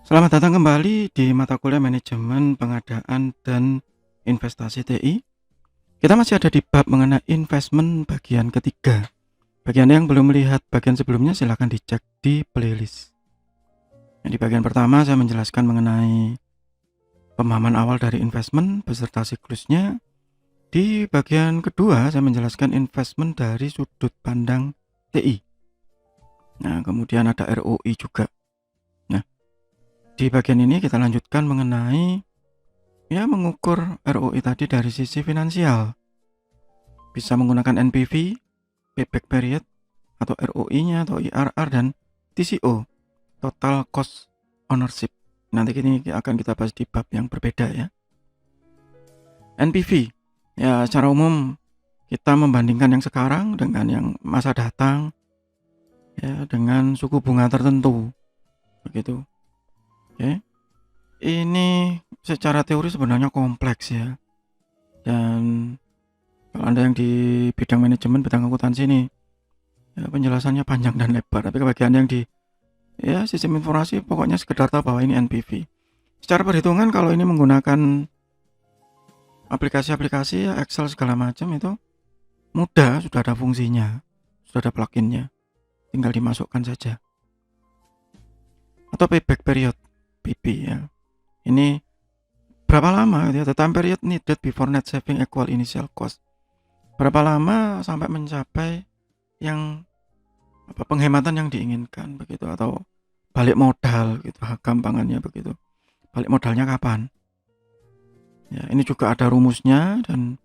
Selamat datang kembali di mata kuliah manajemen pengadaan dan investasi TI. Kita masih ada di bab mengenai investment bagian ketiga. Bagi Anda yang belum melihat bagian sebelumnya, silahkan dicek di playlist. Di bagian pertama saya menjelaskan mengenai pemahaman awal dari investment beserta siklusnya. Di bagian kedua saya menjelaskan investment dari sudut pandang TI. Nah, kemudian ada ROI juga. Nah, di bagian ini kita lanjutkan mengenai mengukur ROI tadi dari sisi finansial. Bisa menggunakan NPV, payback period, atau ROI-nya, atau IRR, dan TCO, total cost ownership. Nanti ini akan kita bahas di bab yang berbeda ya. NPV, ya secara umum kita membandingkan yang sekarang dengan yang masa datang, ya dengan suku bunga tertentu, begitu. Oke. Ini secara teori sebenarnya kompleks ya. Dan kalau Anda yang di bidang manajemen, bidang akuntansi ini, ya penjelasannya panjang dan lebar. Tapi bagi Anda yang di sistem informasi, pokoknya sekedar tahu bahwa ini NPV. Secara perhitungan kalau ini menggunakan aplikasi-aplikasi Excel segala macam itu mudah, sudah ada fungsinya, sudah ada pluginnya, tinggal dimasukkan saja. Atau payback period, PP ya. Ini berapa lama gitu ya, the time period needed before net saving equal initial cost. Berapa lama sampai mencapai yang penghematan yang diinginkan begitu, atau balik modal gitu, gampangannya begitu. Balik modalnya kapan? Ya, ini juga ada rumusnya dan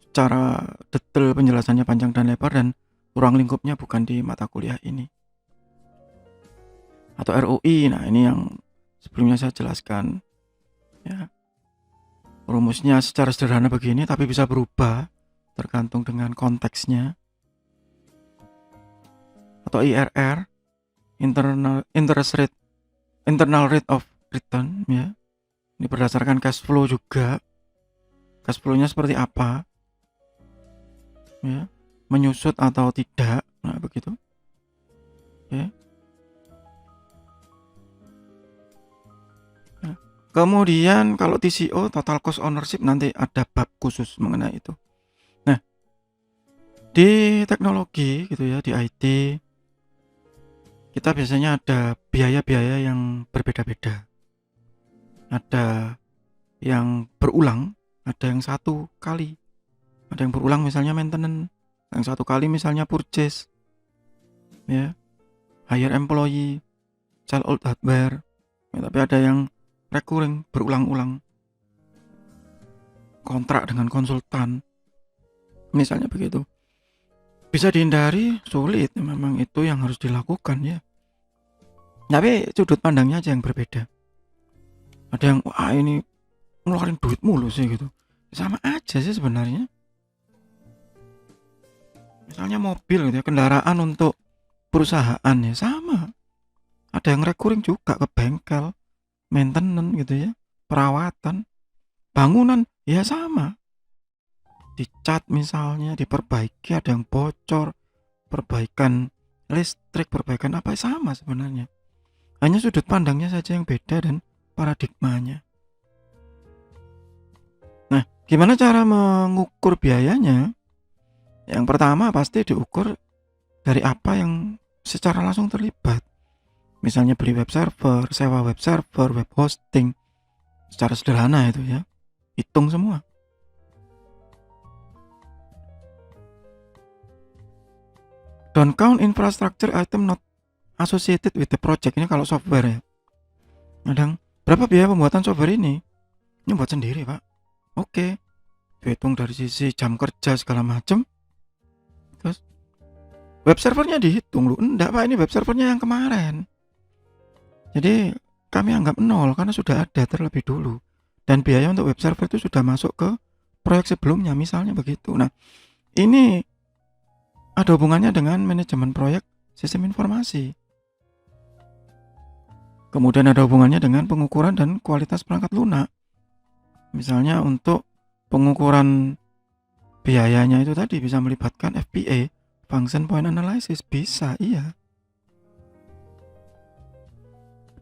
secara detail penjelasannya panjang dan lebar, dan ruang lingkupnya bukan di mata kuliah ini. Atau ROI, nah ini yang sebelumnya saya jelaskan ya. Rumusnya secara sederhana begini, tapi bisa berubah tergantung dengan konteksnya. Atau IRR, internal rate of return ya. Ini berdasarkan cash flow juga. Cash flow-nya seperti apa? Ya, menyusut atau tidak. Nah, begitu. Oke. Nah, kemudian kalau TCO, total cost ownership, nanti ada bab khusus mengenai itu. Nah, di teknologi gitu ya, di IT, kita biasanya ada biaya-biaya yang berbeda-beda. Ada yang berulang, ada yang satu kali. Ada yang berulang misalnya maintenance, yang satu kali misalnya purchase, ya, hire employee, sell old hardware. Ya, tapi ada yang recurring, berulang-ulang, kontrak dengan konsultan, misalnya begitu. Bisa dihindari, sulit, memang itu yang harus dilakukan ya. Tapi sudut pandangnya aja yang berbeda. Ada yang wah ini ngeluarin duit mulu sih gitu. Sama aja sih sebenarnya. Misalnya mobil gitu ya, kendaraan untuk perusahaan ya sama. Ada yang recurring juga ke bengkel, maintenance gitu ya, perawatan, bangunan ya sama. Dicat misalnya, diperbaiki, ada yang bocor, perbaikan listrik, perbaikan apa sama sebenarnya. Hanya sudut pandangnya saja yang beda dan paradigmanya. Nah, gimana cara mengukur biayanya? Yang pertama pasti diukur dari apa yang secara langsung terlibat. Misalnya beli web server, sewa web server, web hosting. Secara sederhana itu ya. Hitung semua. Don't count infrastructure item not associated with the project. Ini kalau software ya. Kadang berapa biaya pembuatan software ini? Ini buat sendiri pak. Oke, dihitung dari sisi jam kerja segala macam. Terus web servernya dihitung lu. Enggak pak, ini web servernya yang kemarin. Jadi kami anggap nol karena sudah ada terlebih dulu. Dan biaya untuk web server itu sudah masuk ke proyek sebelumnya, misalnya begitu. Nah, ini ada hubungannya dengan manajemen proyek sistem informasi. Kemudian ada hubungannya dengan pengukuran dan kualitas perangkat lunak. Misalnya untuk pengukuran biayanya itu tadi bisa melibatkan FPA, Function Point Analysis, bisa, iya.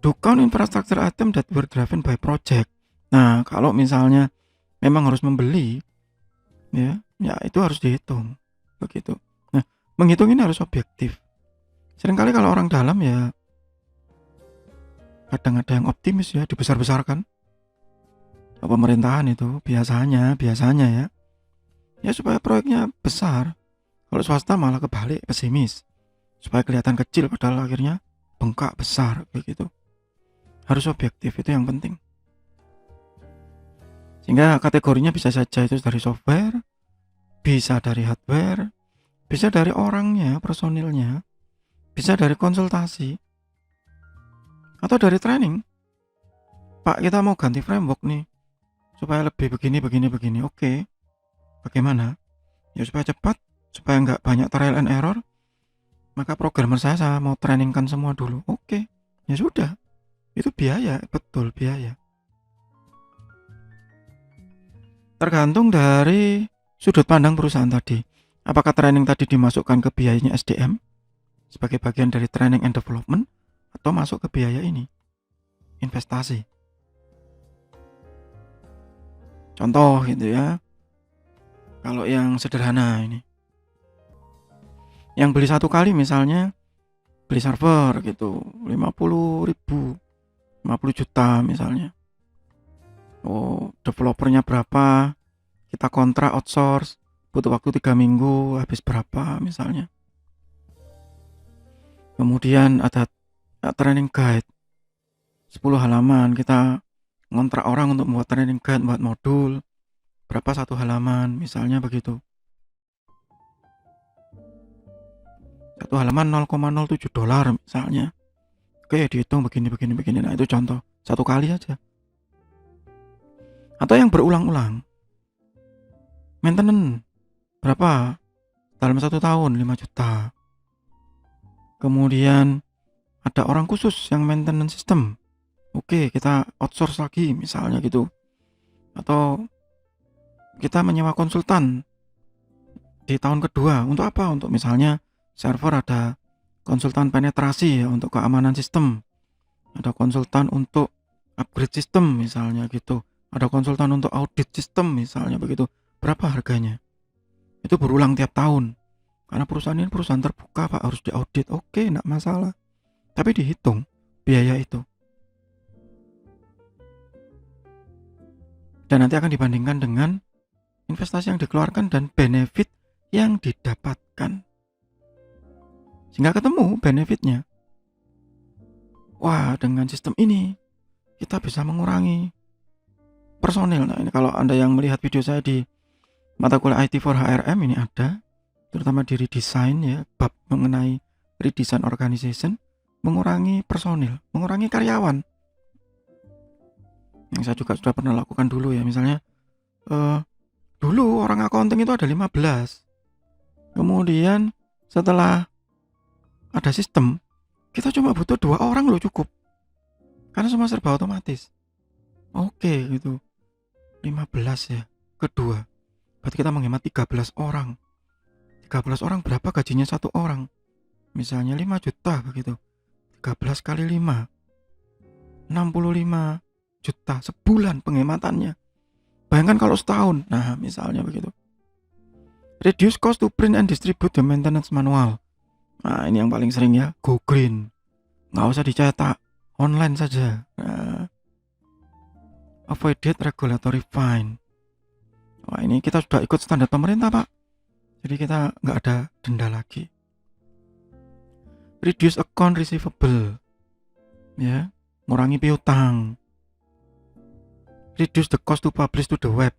Do count infrastructure item that were driven by project. Nah, kalau misalnya memang harus membeli, ya itu harus dihitung, begitu. Nah, menghitung ini harus objektif. Seringkali kalau orang dalam ya kadang ada yang optimis ya, dibesar-besarkan. Pemerintahan itu biasanya ya supaya proyeknya besar. Kalau swasta malah kebalik, pesimis, supaya kelihatan kecil padahal akhirnya bengkak besar begitu. Harus objektif, itu yang penting. Sehingga kategorinya bisa saja itu dari software, bisa dari hardware, bisa dari orangnya, personilnya, bisa dari konsultasi, atau dari training. Pak, kita mau ganti framework nih supaya lebih begini. Oke, bagaimana? Ya supaya cepat, supaya nggak banyak trial and error, maka programmer saya mau trainingkan semua dulu. Oke, ya sudah. Itu biaya, betul biaya. Tergantung dari sudut pandang perusahaan tadi. Apakah training tadi dimasukkan ke biayanya SDM sebagai bagian dari training and development, atau masuk ke biaya ini, investasi. Contoh gitu ya. Kalau yang sederhana ini, yang beli satu kali misalnya beli server gitu 50.000, 50 juta misalnya. Oh, developernya berapa, kita kontrak outsource, butuh waktu 3 minggu, habis berapa misalnya. Kemudian ada training guide 10 halaman, kita ngontrak orang untuk membuat training guide, buat modul, berapa satu halaman misalnya begitu. Satu halaman $0,07 misalnya. Oke, dihitung begini. Nah, itu contoh satu kali aja. Atau yang berulang-ulang, maintenance berapa dalam 1 tahun, 5 juta. Kemudian ada orang khusus yang maintenance system, oke, kita outsource lagi misalnya gitu. Atau kita menyewa konsultan di tahun kedua. Untuk apa? Untuk misalnya server ada konsultan penetrasi ya, untuk keamanan sistem. Ada konsultan untuk upgrade sistem misalnya gitu. Ada konsultan untuk audit sistem misalnya begitu. Berapa harganya? Itu berulang tiap tahun. Karena perusahaan ini perusahaan terbuka, Pak, harus diaudit. Oke, enggak masalah. Tapi dihitung biaya itu. Dan nanti akan dibandingkan dengan investasi yang dikeluarkan dan benefit yang didapatkan. Sehingga ketemu benefitnya. Wah, dengan sistem ini kita bisa mengurangi personil. Nah, ini kalau Anda yang melihat video saya di mata kuliah IT for HRM ini ada, terutama di redesign ya, bab mengenai redesign organization, mengurangi personil, mengurangi karyawan. Yang saya juga sudah pernah lakukan dulu ya, misalnya dulu orang accounting itu ada 15. Kemudian setelah ada sistem, kita cuma butuh 2 orang loh cukup. Karena semua serba otomatis. Oke gitu. 15 ya, kedua. Berarti kita menghemat 13 orang. 13 orang berapa gajinya satu orang? Misalnya 5 juta begitu. 13 kali 5. 65 juta sebulan penghematannya. Bayangkan kalau setahun. Nah, misalnya begitu. Reduce cost to print and distribute the maintenance manual. Nah, ini yang paling sering ya, go green. Nggak usah dicetak, online saja. Nah, avoided regulatory fine. Wah, ini kita sudah ikut standar pemerintah, Pak. Jadi kita nggak ada denda lagi. Reduce account receivable. Ya, ngurangi piutang. Reduce the cost to publish to the web.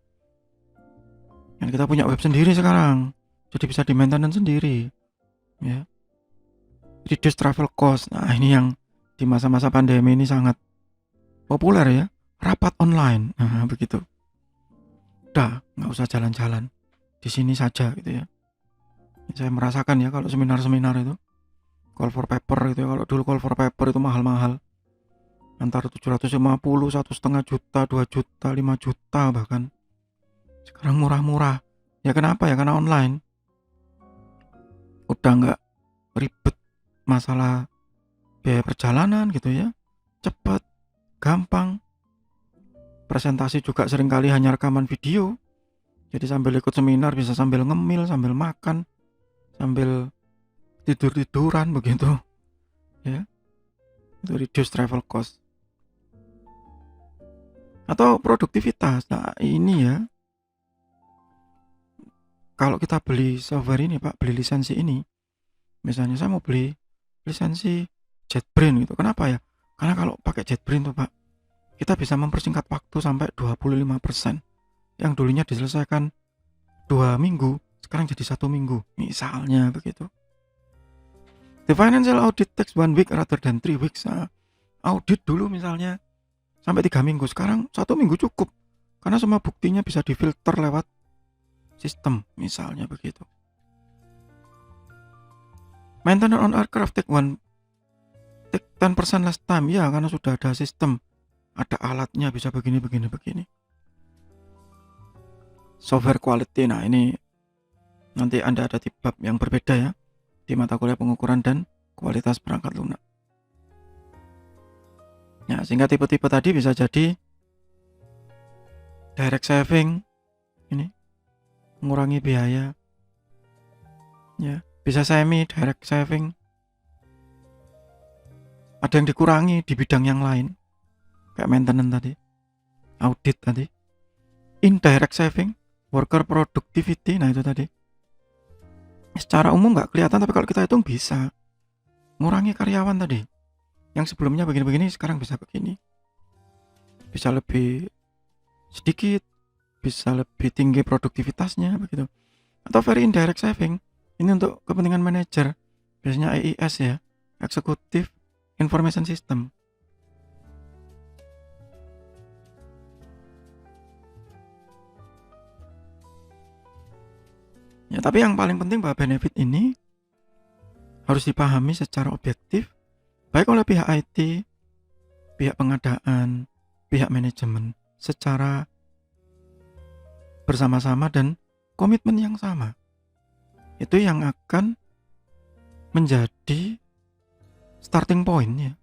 Kan kita punya web sendiri sekarang. Jadi bisa di maintenance sendiri. Ya. Reduce travel cost. Nah, ini yang di masa-masa pandemi ini sangat populer ya. Rapat online. Nah, begitu. Udah, nggak usah jalan-jalan. Di sini saja gitu ya. Saya merasakan ya kalau seminar-seminar itu. Call for paper gitu ya. Kalau dulu call for paper itu mahal-mahal. Antara 750, 1,5 juta, 2 juta, 5 juta bahkan. Sekarang murah-murah. Ya kenapa ya? Karena online. Udah nggak ribet masalah biaya perjalanan gitu ya. cepet, gampang. Presentasi juga seringkali hanya rekaman video. Jadi sambil ikut seminar bisa sambil ngemil, sambil makan, sambil tidur-tiduran begitu. Ya. Itu reduce travel cost. Atau produktivitas. Nah, ini ya. Kalau kita beli software ini, Pak, beli lisensi ini. Misalnya saya mau beli lisensi JetBrains gitu. Kenapa ya? Karena kalau pakai JetBrains tuh, Pak, kita bisa mempersingkat waktu sampai 25%. Yang dulunya diselesaikan 2 minggu, sekarang jadi 1 minggu. Misalnya begitu. The financial audit takes 1 week rather than 3 weeks. Nah, audit dulu misalnya sampai 3 minggu, sekarang 1 minggu cukup. Karena semua buktinya bisa difilter lewat sistem, misalnya begitu. Maintenance on aircraft take 10% less time. Ya, karena sudah ada sistem, ada alatnya, bisa begini. Software quality. Nah, ini nanti Anda ada di bab yang berbeda ya, di mata kuliah pengukuran dan kualitas perangkat lunak. Nah, sehingga tipe-tipe tadi bisa jadi direct saving, ini mengurangi biaya. Ya, bisa semi direct saving. Ada yang dikurangi di bidang yang lain, kayak maintenance tadi, audit tadi. Indirect saving, worker productivity. Nah, itu tadi. Secara umum nggak kelihatan, tapi kalau kita hitung bisa ngurangi karyawan tadi. Yang sebelumnya begini-begini, sekarang bisa begini. Bisa lebih sedikit, bisa lebih tinggi produktivitasnya begitu. Atau very indirect saving. Ini untuk kepentingan manajer. Biasanya EIS ya, Executive Information System. Ya, tapi yang paling penting bahwa benefit ini harus dipahami secara objektif, baik oleh pihak IT, pihak pengadaan, pihak manajemen, secara bersama-sama dan komitmen yang sama. Itu yang akan menjadi starting point ya,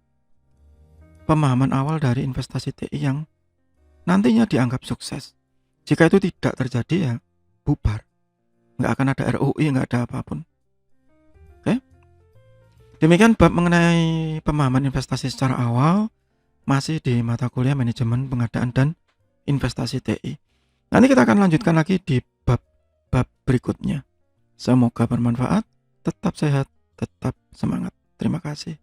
pemahaman awal dari investasi TI yang nantinya dianggap sukses. Jika itu tidak terjadi ya bubar, nggak akan ada ROI, nggak ada apapun. Oke? Demikian bab mengenai pemahaman investasi secara awal, masih di mata kuliah manajemen pengadaan dan investasi TI. Nanti kita akan lanjutkan lagi di bab berikutnya. Semoga bermanfaat, tetap sehat, tetap semangat. Terima kasih.